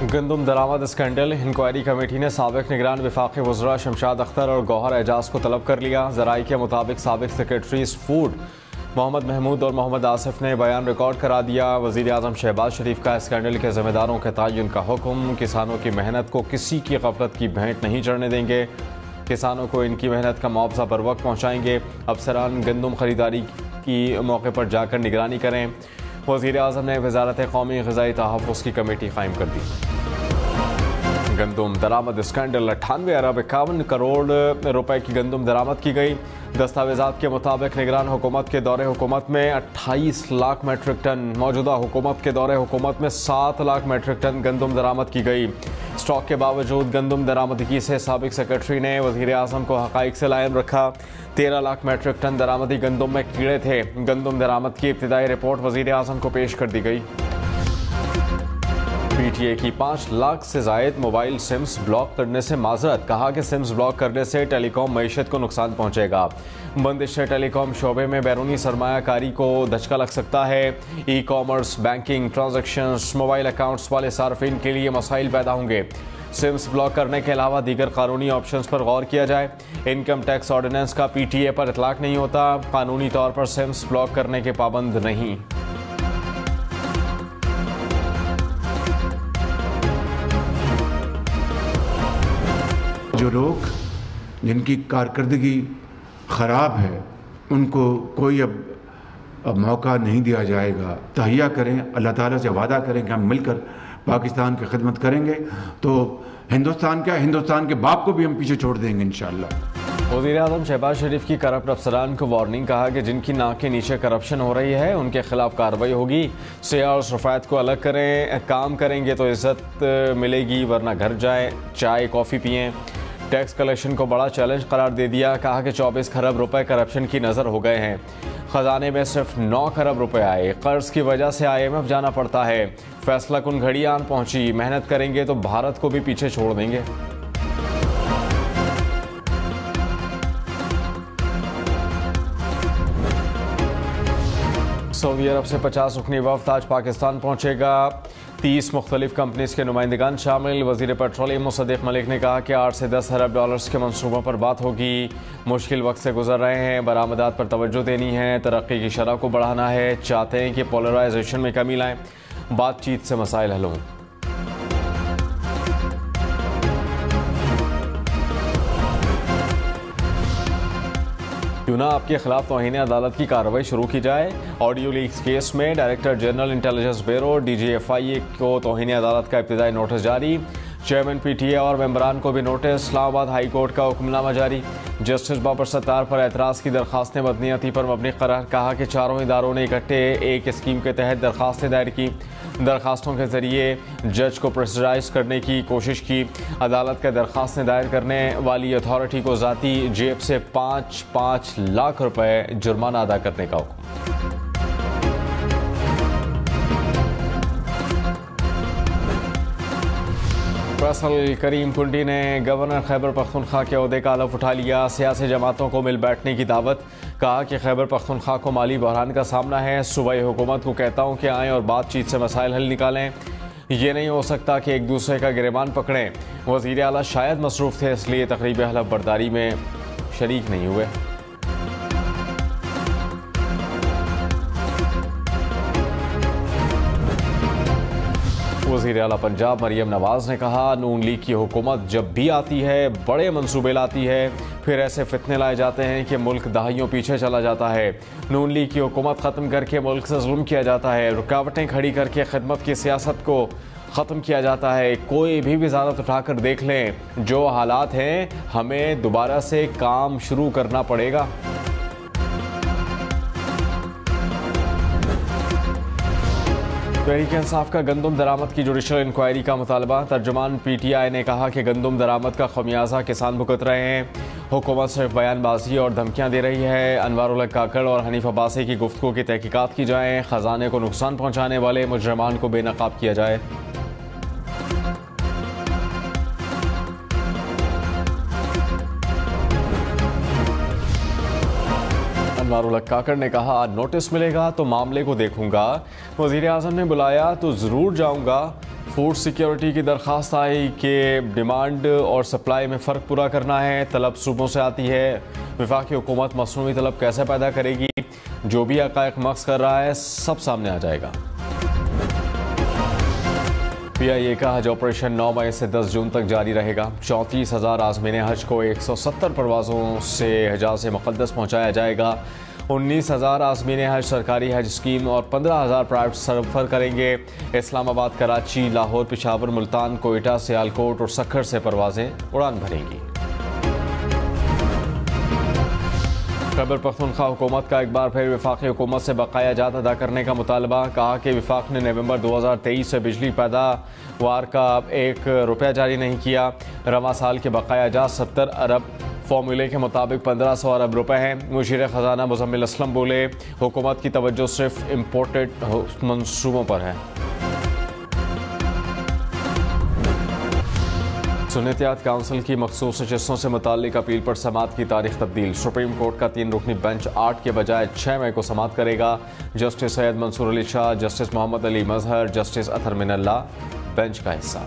गंदम दरामद scandal inquiry committee ने साबिक निगरान वफाकी वज़रा शमशाद अख्तर और गौहर एजाज को तलब कर लिया। ज़राई के मुताबिक साबिक सेक्रेटरीज फूड मोहम्मद महमूद और मोहम्मद आसिफ ने बयान रिकॉर्ड करा दिया। वज़ीर आज़म शहबाज शरीफ का स्कैंडल के ज़िम्मेदारों के तयन का हुक्म। किसानों की मेहनत को किसी की गफलत की भेंट नहीं चढ़ने देंगे। किसानों को इनकी मेहनत का मुआवजा बर वक्त पहुँचाएंगे। अफसरान गंदम खरीदारी की मौके पर जाकर निगरानी करें। वज़ीर आज़म ने वज़ारत कौमी ग़िज़ाई तहफ़्फ़ुज़ की कमेटी कायम कर दी। गंदम दरामद स्कैंडल 98 अरब 51 करोड़ रुपए की गंदम दरामद की गई। दस्तावेज़ात के मुताबिक निगरान हुकूमत के दौरे हुकूमत में 28 लाख मेट्रिक टन, मौजूदा हुकूमत के दौरे हुकूमत में 7 लाख मेट्रिक टन गंदम दरामद की गई। स्टॉक के बावजूद गंदम दरामदगी से साबिक सेक्रेटरी ने वज़ीर आज़म को हक़ाइक़ से लायम रखा। 13 लाख मेट्रिक टन दरामदी गंदम में कीड़े थे। गंदम दरामद की इब्तिदाई रिपोर्ट वज़ीर आज़म को पेश कर दी गई। PTA की 5 लाख से ज़ायद मोबाइल सिम्स ब्लॉक करने से माजरत। कहा कि सिम्स ब्लॉक करने से टेलीकॉम मईशत को नुकसान पहुंचेगा। बंदिश से टेलीकॉम शोबे में बैरूनी सरमायाकारी को धचका लग सकता है। E commerce, banking, transactions, mobile accounts वाले सार्फिन के लिए मसाइल पैदा होंगे। सिम्स ब्लॉक करने के अलावा दीगर कानूनी ऑप्शंस पर गौर किया जाए। इनकम टैक्स ऑर्डिनेंस का PTA पर इतलाक नहीं होता। कानूनी तौर पर सिम्स ब्लॉक करने के पाबंद नहीं। जो लोग जिनकी कारकर्दगी ख़राब है उनको कोई अब मौका नहीं दिया जाएगा। तहिया करें, अल्लाह ताला से वादा करें कि हम मिलकर पाकिस्तान की खिदमत करेंगे तो हिंदुस्तान के बाप को भी हम पीछे छोड़ देंगे इंशाअल्लाह। वज़ीर आज़म शहबाज शरीफ की करप्ट अफसरान को वार्निंग। कहा कि जिनकी नाक के नीचे करप्शन हो रही है उनके खिलाफ कार्रवाई होगी। सियाह और सफ़ेद को अलग करें। काम करेंगे तो इज़्ज़त मिलेगी, वरना घर जाएं, चाय कॉफ़ी पिएं। टैक्स कलेक्शन को बड़ा चैलेंज करार दे दिया। कहा कि 24 खरब रुपए करप्शन की नज़र हो गए हैं। ख़जाने में सिर्फ 9 खरब रुपए आए। कर्ज की वजह से IMF जाना पड़ता है। फैसला कुन घड़ी आन पहुंची। मेहनत करेंगे तो भारत को भी पीछे छोड़ देंगे। सऊदी अरब से 50 रुकनी वफ़द आज पाकिस्तान पहुंचेगा। 30 मुख्तलिफ कंपनीज के नुमाइंदगान शामिल। वज़ीर पेट्रोलियम मुसद्दिक़ मलिक ने कहा कि 8 से 10 अरब डॉलर्स के मंसूबों पर बात होगी। मुश्किल वक्त से गुजर रहे हैं। बरामदात पर तवज्जो देनी है। तरक्की की शरह को बढ़ाना है। चाहते हैं कि पोलराइजेशन में कमी लाएं। बातचीत से मसाइल हल हों। क्यों ना आपके खिलाफ तौहीन अदालत की कार्रवाई शुरू की जाए। ऑडियो लीक्स केस में director general intelligence bureau DGFIA को तौहीन अदालत का इब्तिदाई नोटिस जारी। चेयरमैन PTA और मेंबरान को भी नोटिस। इस्लामाबाद हाई कोर्ट का हुक्मनामा जारी। जस्टिस बाबर सत्तार पर एतराज़ की दरखास्तें मदनियती पर मबनी करार। कहा कि चारों इदारों ने इकट्ठे एक स्कीम के तहत दरखास्तें दायर की। दरखास्तों के ज़रिए जज को प्रेशराइज करने की कोशिश की। अदालत का दरखास्तें दायर करने वाली अथॉरिटी को ज़ाती जेब से 5-5 लाख रुपए जुर्माना अदा करने का हुक्म। फैसल करीम कुंडी ने गवर्नर खैबर पख्तूनख्वा के ओहदे का हलफ उठा लिया। सियासी जमातों को मिल बैठने की दावत। कहा कि खैबर पख्तूनख्वा को माली बहरान का सामना है। सूबाई हुकूमत को कहता हूँ कि आएँ और बातचीत से मसाइल हल निकालें। ये नहीं हो सकता कि एक दूसरे का गिरबान पकड़ें। वज़ीर आला शायद मसरूफ़ थे, इसलिए तकरीब हलफ बर्दारी में शरीक नहीं हुए। वज़ीर आला पंजाब मरियम नवाज़ ने कहा नून लीग की हुकूमत जब भी आती है बड़े मंसूबे लाती है, फिर ऐसे फितने लाए जाते हैं कि मुल्क दहाइयों पीछे चला जाता है। नून लीग की हुकूमत ख़त्म करके मुल्क से जुल्म किया जाता है। रुकावटें खड़ी करके खिदमत की सियासत को ख़त्म किया जाता है। कोई भी वजारत उठाकर देख लें, जो हालात हैं हमें दोबारा से काम शुरू करना पड़ेगा। तहरीक इंसाफ का गंदम दरामद की जुडिशल इंक्वायरी का मुतालबा। तर्जुमान PTI ने कहा कि गंदम दरामद का खमियाजा किसान भुगत रहे हैं। हुकूमत सिर्फ बयानबाजी और धमकियां दे रही है। अनवारुल हक काकड़ और हनीफ अब्बासी की गुफ्तगू की तहकीकात की जाए। ख़जाने को नुकसान पहुँचाने वाले मुजरमान को बेनकाब किया जाए। अनवारुल हक काकड़ ने कहा नोटिस मिलेगा तो मामले को देखूंगा। वज़ीर आज़म ने बुलाया तो ज़रूर जाऊंगा। फूड सिक्योरिटी की दरख्वास्त आई कि डिमांड और सप्लाई में फ़र्क पूरा करना है। तलब सूबों से आती है। वफाकी हुकूमत मसनूई तलब कैसे पैदा करेगी, जो भी हक़ाइक़ मक्स कर रहा है सब सामने आ जाएगा। PIA का हज ऑपरेशन 9 मई से 10 जून तक जारी रहेगा। 34,000 आज़मीन हज को 170 परवाज़ों से हिजाज़ मुक़द्दस पहुँचाया जाएगा। 19,000 आज़मीन हज सरकारी हज स्कीम और 15,000 प्राइवेट सफ़र करेंगे। इस्लामाबाद, कराची, लाहौर, पेशावर, मुल्तान, कोयटा, सियालकोट और सक्खर से परवाज़ें उड़ान भरेंगी। खैबर पख्तूनख्वा हुकूमत का एक बार फिर वफाकी हुकूमत से बकाया जात अदा करने का मुतालबा। कहा कि वफाक ने नवंबर 2023 से बिजली पैदावार का 1 रुपया जारी नहीं किया। रवा साल के बकाया जात 70 अरब फॉर्मूले के मुताबिक 1500 अरब रुपए हैं। मुशीर ख़जाना मुज़म्मिल असलम बोले, हुकूमत की तवज्जो सिर्फ इम्पोर्टेड मंसूबों पर है। सुन्नतियात काउंसिल की मखसूस नशस्तों से मुताल्लिक अपील पर समाअत की तारीख तब्दील। सुप्रीम कोर्ट का 3 रुकनी बेंच 8 के बजाय 6 मई को समाअत करेगा। जस्टिस सैयद मंसूर अली शाह, जस्टिस मोहम्मद अली मजहर, जस्टिस अतहर मिनल्ला बेंच का हिस्सा।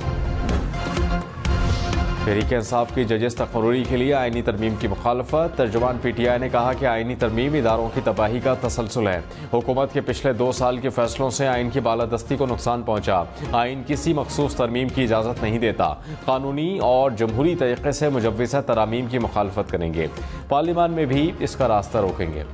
तहरीक इंसाफ की जजेस तकर्री के लिए आईनी तरमीम की मुखालफत। तर्जुमान PTI ने कहा कि आईनी तरमीम इदारों की तबाही का तसलसल है। हुकूमत के पिछले 2 साल के फैसलों से आइन की बालादस्ती को नुकसान पहुंचा। आइन किसी मखसूस तरमीम की इजाज़त नहीं देता। कानूनी और जमहूरी तरीके से मुजव्वज़ा तरामीम की मुखालफत करेंगे। पार्लियामान में भी इसका रास्ता रोकेंगे।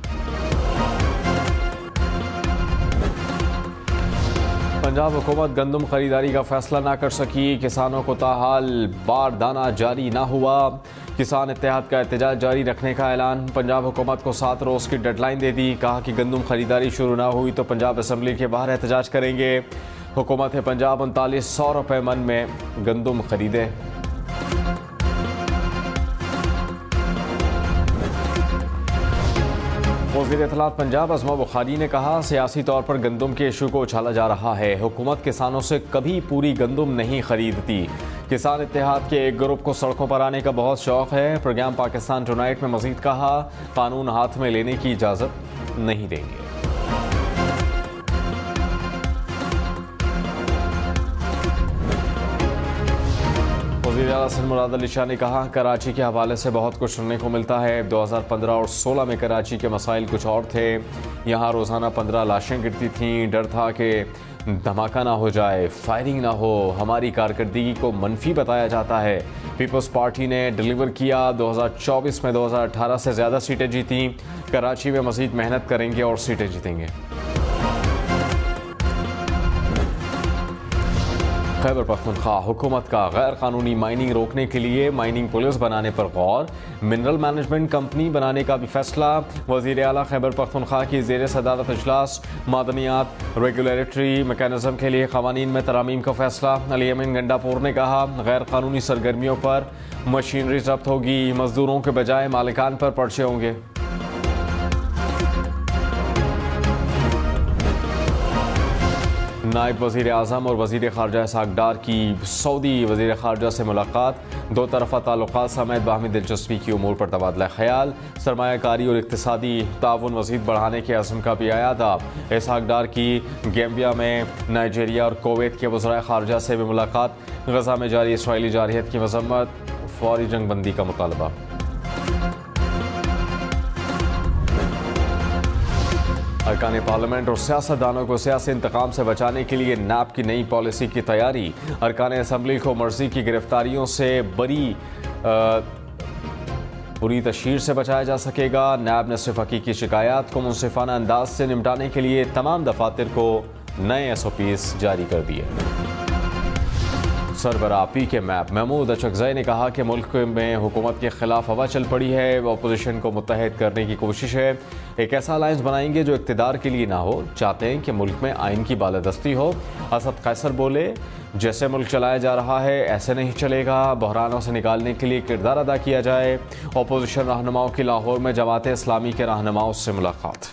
पंजाब हुकूमत गंदम खरीदारी का फैसला ना कर सकी। किसानों को ताहाल बारदाना जारी ना हुआ। किसान इत्तेहाद का एहतजाज जारी रखने का ऐलान। पंजाब हुकूमत को 7 रोज़ की डेडलाइन दे दी। कहा कि गंदम खरीदारी शुरू ना हुई तो पंजाब असम्बली के बाहर एहतजाज करेंगे। हुकूमत पंजाब 3900 रुपये मन में गंदम खरीदे। वज़ीर इत्तलात पंजाब अज़मा बुखारी ने कहा, सियासी तौर पर गंदम के इशू को उछाला जा रहा है। हुकूमत किसानों से कभी पूरी गंदम नहीं खरीदती। किसान इत्तेहाद के एक ग्रुप को सड़कों पर आने का बहुत शौक है। प्रोग्राम पाकिस्तान टुनाइट में मजीद कहा, कानून हाथ में लेने की इजाज़त नहीं देंगे। वज़ीर आला सिंध मुराद अली शाह ने कहा, कराची के हवाले से बहुत कुछ सुनने को मिलता है। 2015 और 16 में कराची के मसाइल कुछ और थे। यहाँ रोज़ाना 15 लाशें गिरती थीं। डर था कि धमाका ना हो जाए, फायरिंग ना हो। हमारी कारकर्दगी को मनफी बताया जाता है। पीपल्स पार्टी ने डिलीवर किया। 2024 में 2018 से ज़्यादा सीटें जीतीं। कराची में मज़ीद मेहनत करेंगे और सीटें जीतेंगे। खैबर पख्तूनख्वा हुकूमत का गैर कानूनी माइनिंग रोकने के लिए माइनिंग पुलिस बनाने पर गौर। मिनरल मैनेजमेंट कंपनी बनाने का भी फैसला। वज़ीर आला खैबर पख्तूनख्वा की ज़ेर सदारत इजलास। मादनियात रेगुलेटरी मैकेनिज्म के लिए क़वानीन में तरामीम का फैसला। अली अमीन गंडापुर ने कहा, गैर कानूनी सरगर्मियों पर मशीनरी जब्त होगी। मजदूरों के बजाय मालिकान पर पर्चे होंगे। नायब वज़ीर आज़म और वज़ीर ख़ारजा इसहाक़ डार की सऊदी वज़ीर ख़ारजा से मुलाकात। 2 तरफ़ा ताल्लुक़ात समेत बाहमी दिलचस्पी की उमूर पर तबादला ख्याल। सरमायाकारी और इक़्तिसादी ताउन मज़ीद बढ़ाने के अज़्म का भी आयादा। इसहाक़ डार की गैम्बिया में नाइजीरिया और कोवैत के वज़राए ख़ारजा से भी मुलाकात। गज़ा में जारी इसराइली जारहियत की मज़म्मत। फौरी जंग बंदी का मुतालबा। अरकान पार्लियामेंट और सियासतदानों को सियासी इंतकाम से बचाने के लिए नैब की नई पॉलिसी की तैयारी। अरकान असम्बली को मर्जी की गिरफ्तारियों से बुरी तशहीर से बचाया जा सकेगा। नैब ने सिर्फ हकीकी शिकायत को मुनसिफाना अंदाज से निपटाने के लिए तमाम दफातर को नए SOPs जारी कर दिए। सरबराह PK मैप महमूद अचकज़ई ने कहा कि मुल्क में हुकूमत के खिलाफ हवा चल पड़ी है। अपोजिशन को मुत्तहद करने की कोशिश है। एक ऐसा अलायंस बनाएंगे जो इक़्तिदार के लिए ना हो। चाहते हैं कि मुल्क में आइन की बालादस्ती हो। असद कैसर बोले, जैसे मुल्क चलाया जा रहा है ऐसे नहीं चलेगा। बहरानों से निकालने के लिए किरदार अदा किया जाए। अपोजिशन रहनुमाओं की लाहौर में जमात इस्लामी के रहनुमाओं से मुलाकात।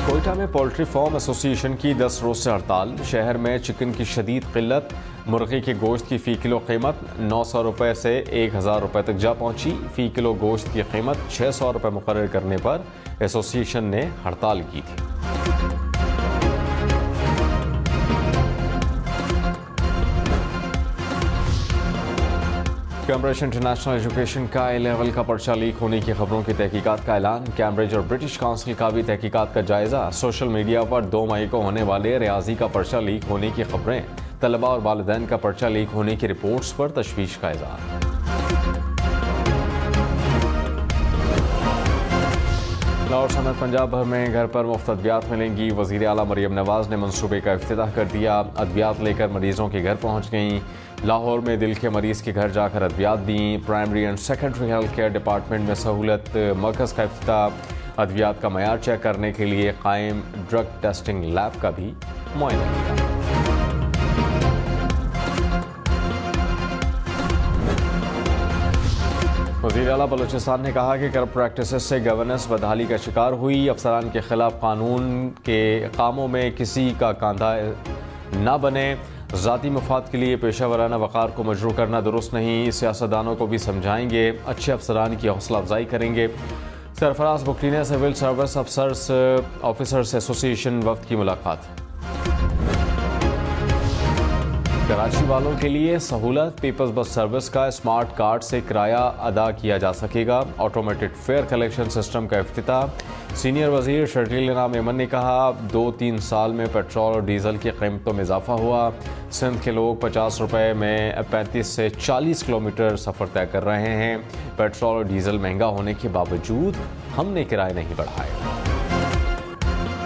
कोयटा मलाइका में पोल्ट्री फार्म एसोसिएशन की 10 रोज से हड़ताल। शहर में चिकन की शदीद किल्लत। मुर्गी के गोश्त की फ़ी किलो कीमत 900 रुपये से 1000 रुपये तक जा पहुंची। फ़ी किलो गोश्त की कीमत 600 रुपये मुकर्रर करने पर एसोसिएशन ने हड़ताल की थी। कैम्ब्रिज इंटरनेशनल एजुकेशन का ए लेवल का पर्चा लीक होने की खबरों की तहकीकात का ऐलान। कैम्ब्रिज और ब्रिटिश काउंसिल का भी तहकीकात का जायजा। सोशल मीडिया पर 2 मई को होने वाले रियाजी का पर्चा लीक होने की खबरें। तलबा और वालिदैन का पर्चा लीक होने की रिपोर्ट्स पर तशवीश का इज़हार। लाहौर समेत पंजाब भर में घर पर मुफ्त अद्वियात मिलेंगी। वज़ीर आला मरियम नवाज ने मंसूबे का इफ्तिताह कर दिया। अद्वियात लेकर मरीजों के घर पहुँच गईं। लाहौर में दिल के मरीज़ के घर जाकर अद्वियात दी। Primary and secondary health care department में सहूलत। मरकज़ का इफ्तिताह। अद्वियात का मयार चेक करने के लिए कायम ड्रग टेस्टिंग लैब का भी मुआयना किया। वज़ीर आला बलूचिस्तान ने कहा कि करप्ट प्रैक्टिसेस से गवर्नेंस बदहाली का शिकार हुई। अफसरान के खिलाफ कानून के कामों में किसी का कांधा न बने। ज़ाती मफाद के लिए पेशा वराना वक़ार को मजरूह करना दुरुस्त नहीं। सियासतदानों को भी समझाएंगे। अच्छे अफसरान की हौसला अफजाई करेंगे। सरफराज बुकरी ने सिविल सर्विस ऑफिसर्स एसोसिएशन वफ्द की मुलाकात। कराची वालों के लिए सहूलत। पीपल्स बस सर्विस का स्मार्ट कार्ड से किराया अदा किया जा सकेगा। ऑटोमेटेड फेयर कलेक्शन सिस्टम का इफ्तिताह। सीनियर वजीर शर्जील इनाम मेमन ने कहा 2-3 साल में पेट्रोल और डीजल की कीमतों में इजाफा हुआ। सिंध के लोग 50 रुपये में 35 से 40 किलोमीटर सफ़र तय कर रहे हैं। पेट्रोल और डीजल महंगा होने के बावजूद हमने किराए नहीं बढ़ाए।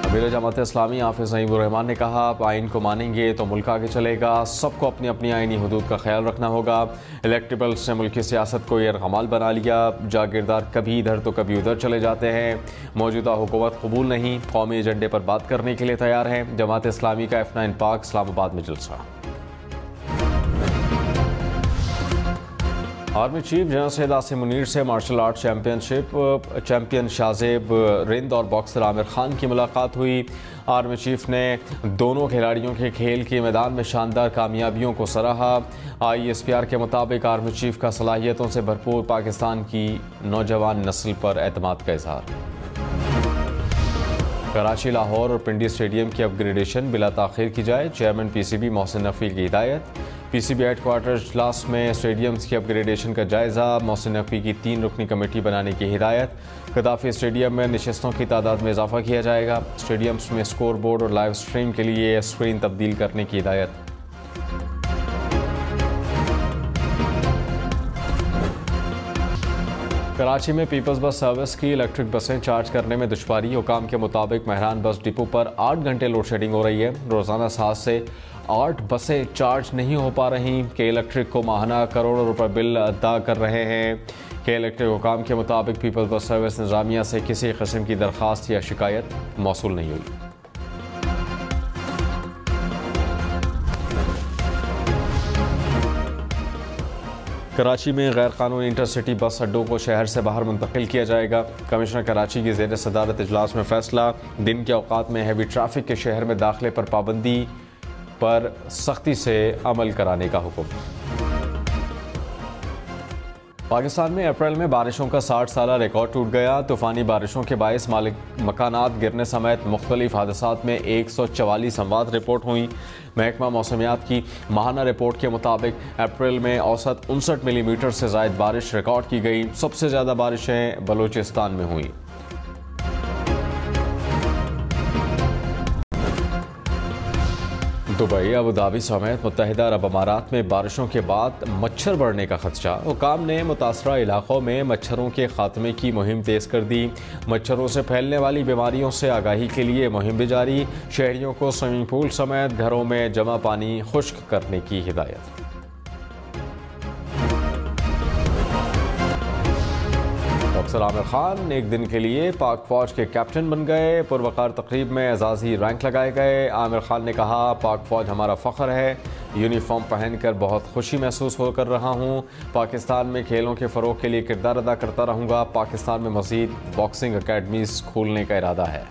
अमीर जमात इस्लामी हाफिज़ नईमुर रहमान ने कहा आइन को मानेंगे तो मुल्क आगे चलेगा। सबको अपनी अपनी आइनी हुदूद का ख्याल रखना होगा। इलेक्टेबल्स ने मुल्क की सियासत को यरगमाल बना लिया। जागीरदार कभी इधर तो कभी उधर चले जाते हैं। मौजूदा हुकूमत कबूल नहीं। कौमी एजेंडे पर बात करने के लिए तैयार है। जमात इस्लामी का F9 पाक इस्लामाबाद में जलसा। Army chief general Syed Asim Munir से martial art champion Shahzeb Rind और बॉक्सर आमिर खान की मुलाकात हुई। आर्मी चीफ ने दोनों खिलाड़ियों के खेल के मैदान में शानदार कामयाबियों को सराहा। ISPR के मुताबिक आर्मी चीफ का सलाहियतों से भरपूर पाकिस्तान की नौजवान नस्ल पर एतमाद का इजहार। कराची, लाहौर और पिंडी स्टेडियम की अपग्रेडेशन बिला ताखीर की जाए। चेयरमैन PCB मोहसिन नकवी की हिदायत। PCB हेडक्वार्टर इजलास में स्टेडियम्स की अपग्रेडेशन का जायजा। मोहसिन नकवी की 3 रुकनी कमेटी बनाने की हिदायत। गद्दाफी स्टेडियम में नशिस्तों की तादाद में इजाफा किया जाएगा। स्टेडियम्स में स्कोर बोर्ड और लाइव स्ट्रीम के लिए स्क्रीन तब्दील करने की हिदायत। कराची में पीपल्स बस सर्विस की इलेक्ट्रिक बसें चार्ज करने में दुश्वारी। हुकाम के मुताबिक महरान बस डिपो पर 8 घंटे लोड शेडिंग हो रही है। रोज़ाना 7 से 8 बसें चार्ज नहीं हो पा रहीं। के इलेक्ट्रिक को माहाना करोड़ों रुपए बिल अदा कर रहे हैं। के इलेक्ट्रिक हुकाम के मुताबिक पीपल्स बस सर्विस इंतजामिया से किसी किस्म की दरख्वास्त या शिकायत मौसूल नहीं हुई। कराची में गैर कानूनी इंटरसिटी बस अड्डों को शहर से बाहर मुंतकिल किया जाएगा। कमिश्नर कराची की ज़ेर सदारत इजलास में फैसला। दिन के औकात में हैवी ट्रैफिक के शहर में दाखिले पर पाबंदी पर सख्ती से अमल कराने का हुक्म। पाकिस्तान में अप्रैल में बारिशों का 60 साला रिकॉर्ड टूट गया। तूफ़ानी बारिशों के बायस मकानात गिरने समेत मुख्तलिफ हादसात में 144 अमवात रिपोर्ट हुई। महकमा मौसमियात की माहाना रिपोर्ट के मुताबिक अप्रैल में औसत 59 मिलीमीटर से ज़ायद बारिश रिकॉर्ड की गई। सबसे ज़्यादा बारिशें बलूचिस्तान में हुई। दुबई, अबू धाबी समेत मुत्तहिदा अरब अमारात में बारिशों के बाद मच्छर बढ़ने का खदशा। हुकाम ने मुतासरा इलाकों में मच्छरों के खात्मे की मुहिम तेज़ कर दी। मच्छरों से फैलने वाली बीमारियों से आगाही के लिए मुहिम भी जारी। शहरियों को स्विमिंग पूल समेत घरों में जमा पानी खुश्क करने की हिदायत। बॉक्सर आमिर खान एक दिन के लिए पाक फौज के कैप्टन बन गए। पुरवकार तकरीब में एजाज़ी रैंक लगाए गए। आमिर खान ने कहा पाक फौज हमारा फ़ख्र है। यूनिफॉर्म पहनकर बहुत खुशी महसूस हो कर रहा हूँ। पाकिस्तान में खेलों के फ़रोग़ के लिए किरदार अदा करता रहूँगा। पाकिस्तान में मज़ीद बॉक्सिंग अकेडमीज़ खोलने का इरादा है।